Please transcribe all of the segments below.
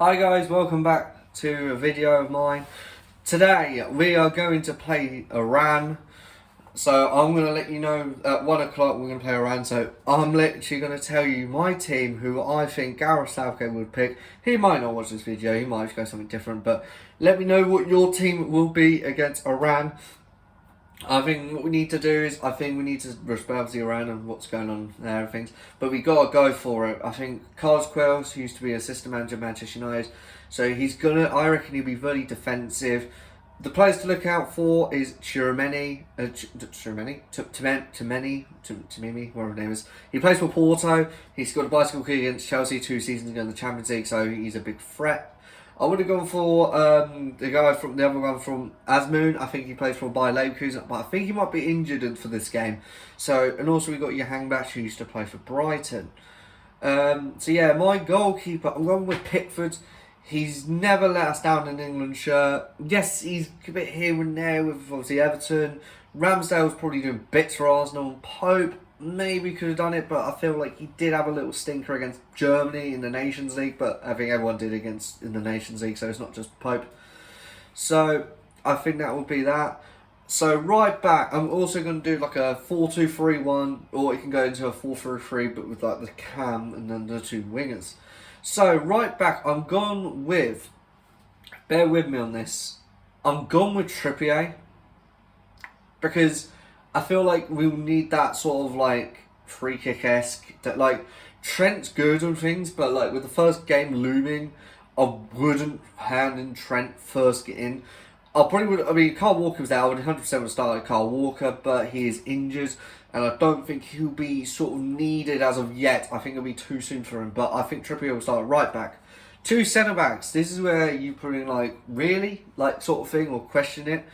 Hi guys, welcome back to a video of mine. Today we are going to play Iran. So I'm going to let you know at 1 o'clock we're going to play Iran. So I'm literally going to tell you my team who I think Gareth Southgate would pick. He might not watch this video, he might go something different. But let me know what your team will be against Iran. I think what we need to do is, we need to respect the Iran and what's going on there and things. But we got to go for it. I think Carlos Queiroz used to be assistant manager of Manchester United. So I reckon he'll be very defensive. The players to look out for is Tchouaméni, whatever his name is. He plays for Porto. He scored a bicycle kick against Chelsea 2 seasons ago in the Champions League, so he's a big threat. I would have gone for the other one from Asmoon. I think he plays for Bayer Leverkusen, but I think he might be injured for this game. So, and also we got your Hangbach who used to play for Brighton. So yeah, my goalkeeper, I'm going with Pickford. He's never let us down in England shirt. Yes, he's a bit here and there with obviously Everton. Ramsdale's probably doing bits for Arsenal. Pope maybe could have done it, but I feel like he did have a little stinker against Germany in the Nations League, but I think everyone did in the Nations League, so it's not just Pope. So I think that will be that. So right back, I'm also going to do like a 4-2-3-1, or it can go into a 4-3-3, but with like the cam and then the two wingers. So right back, I'm gone with, bear with me on this, I'm gone with Trippier, because I feel like we'll need that sort of like free kick-esque, that like Trent's good on things, but like with the first game looming, I wouldn't hand in Trent first get in. I probably would. I mean, Carl Walker was there. I would 100% would start like Carl Walker, but he is injured, and I don't think he'll be sort of needed as of yet. I think it'll be too soon for him. But I think Trippier will start right back. Two centre backs. This is where you put in like really like sort of thing or question it.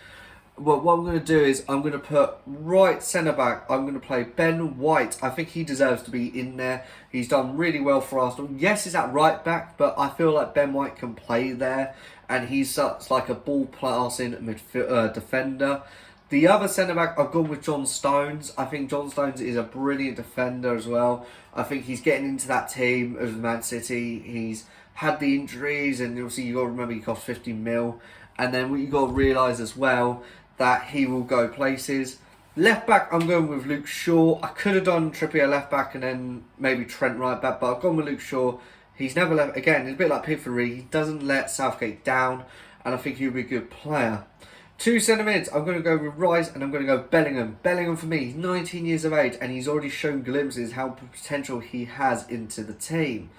But what I'm going to do is I'm going to put right centre back. I'm going to play Ben White. I think he deserves to be in there. He's done really well for Arsenal. Yes, he's at right back, but I feel like Ben White can play there, and he's such like a ball passing defender. The other centre back, I've gone with John Stones. I think John Stones is a brilliant defender as well. I think he's getting into that team of Man City. He's had the injuries, and obviously you got to remember he cost 50 mil. And then what you got to realise as well, that he will go places. Left back, I'm going with Luke Shaw. I could have done Trippier left back and then maybe Trent right back, but I've gone with Luke Shaw. He's never left. Again, it's a bit like Pickford. He doesn't let Southgate down, and I think he'll be a good player. Two centre mids, I'm going to go with Rice and I'm going to go Bellingham. Bellingham for me, he's 19 years of age and he's already shown glimpses how potential he has into the team.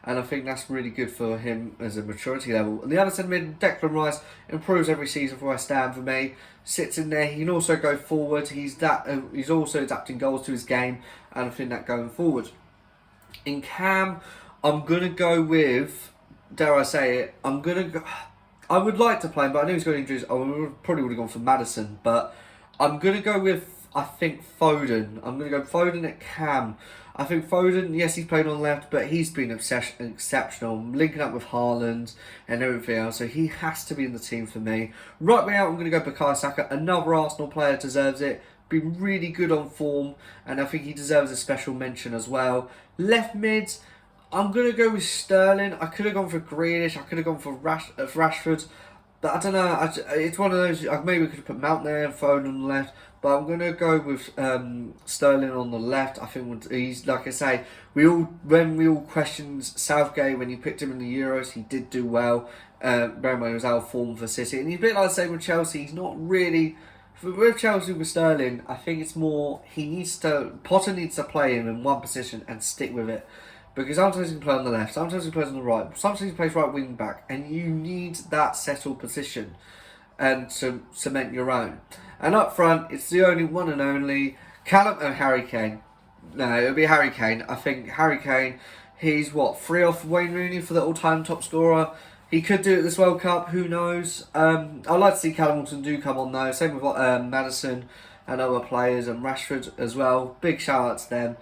And I think that's really good for him as a maturity level. And the other centre mid, Declan Rice, improves every season for West Ham for me. Sits in there. He can also go forward. He's also adapting goals to his game, and I think that going forward. In Cam, I'm gonna go with. Dare I say it? I would like to play him, but I know he's got injuries. Probably would have gone for Maddison, but I'm gonna go with. I think Foden. I'm gonna go Foden at Cam. I think Foden, yes, he's played on left, but he's been exceptional, linking up with Haaland and everything else, so he has to be in the team for me. Right way out, I'm going to go Bukayo Saka. Another Arsenal player deserves it. Been really good on form, and I think he deserves a special mention as well. Left mids, I'm going to go with Sterling. I could have gone for Grealish. I could have gone for Rashford. But I don't know, it's one of those, maybe we could have put Mount there and Foden on the left, but I'm going to go with Sterling on the left. I think he's, like I say, when we all questioned Southgate when he picked him in the Euros, he did do well. Bear in mind he was out of form for City, and he's a bit like the same with Chelsea. He's not really, with Chelsea with Sterling, I think it's more, Potter needs to play him in one position and stick with it. Because sometimes he can play on the left, sometimes he plays on the right, sometimes he plays right wing back, and you need that settled position and to cement your own. And up front, it's the only one and only Callum and Harry Kane. No, it'll be Harry Kane. I think Harry Kane, he's 3 off Wayne Rooney for the all-time top scorer. He could do it this World Cup, who knows. I'd like to see Callum Wilson come on though. Same with Maddison and other players, and Rashford as well. Big shout out to them.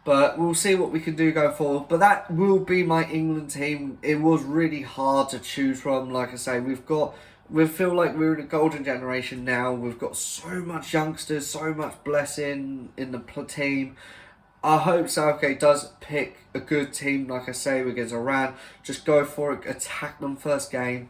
But we'll see what we can do going forward. But that will be my England team. It was really hard to choose from. Like I say, we feel like we're in a golden generation now. We've got so much youngsters, so much blessing in the team. I hope Southgate does pick a good team, like I say, against Iran. Just go for it, attack them first game,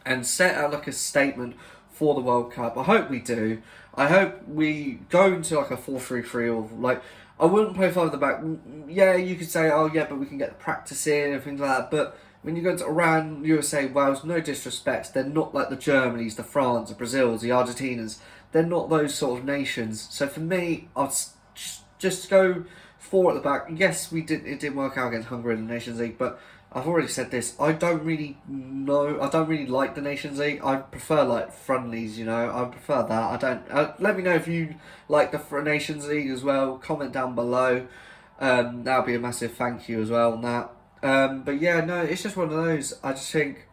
and set out like a statement for the World Cup. I hope we do. I hope we go into like a 4-3-3 or like. I wouldn't play five at the back. Yeah, you could say, oh yeah, but we can get the practice in and things like that. But when you go to Iran, USA, Wales, no disrespect, they're not like the Germanys, the France, the Brazils, the Argentinas. They're not those sort of nations. So for me, I'd just go four at the back. Yes, we did. It didn't work out against Hungary in the Nations League, but I've already said this. I don't really know. I don't really like the Nations League. I prefer like friendlies. You know, I prefer that. I don't. Let me know if you like the Nations League as well. Comment down below. That would be a massive thank you as well on that. But yeah, no, it's just one of those. I just think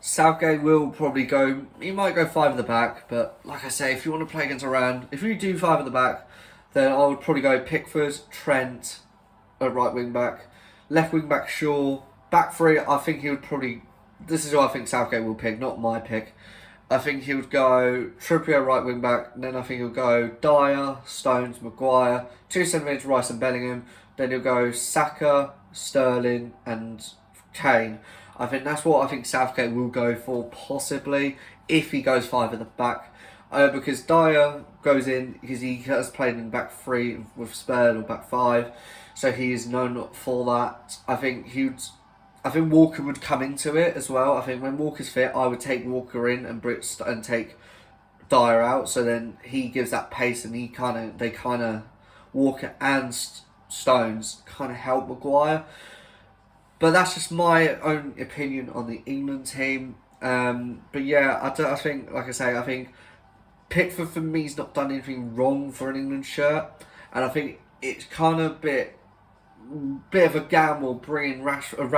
Southgate will probably go. He might go five at the back, but like I say, if you want to play against Iran, if you do five at the back, then I would probably go Pickford, Trent, a right wing back, left wing back Shaw, back three. I think he would probably. This is who I think Southgate will pick, not my pick. I think he would go Trippier right wing back. Then I think he'll go Dyer, Stones, Maguire, two centre mids, Rice and Bellingham. Then he'll go Saka, Sterling, and Kane. I think that's what I think Southgate will go for, possibly, if he goes five at the back. Because Dyer goes in, because he has played in back three with Spurs or back five, so he is known for that. I think Walker would come into it as well. I think when Walker's fit, I would take Walker in and take Dyer out, so then he gives that pace, and they kind of Walker and Stones kind of help Maguire. But that's just my own opinion on the England team. But yeah, I think, like I say, I think Pickford for me has not done anything wrong for an England shirt, and I think it's kind of a bit of a gamble bringing Ramsdale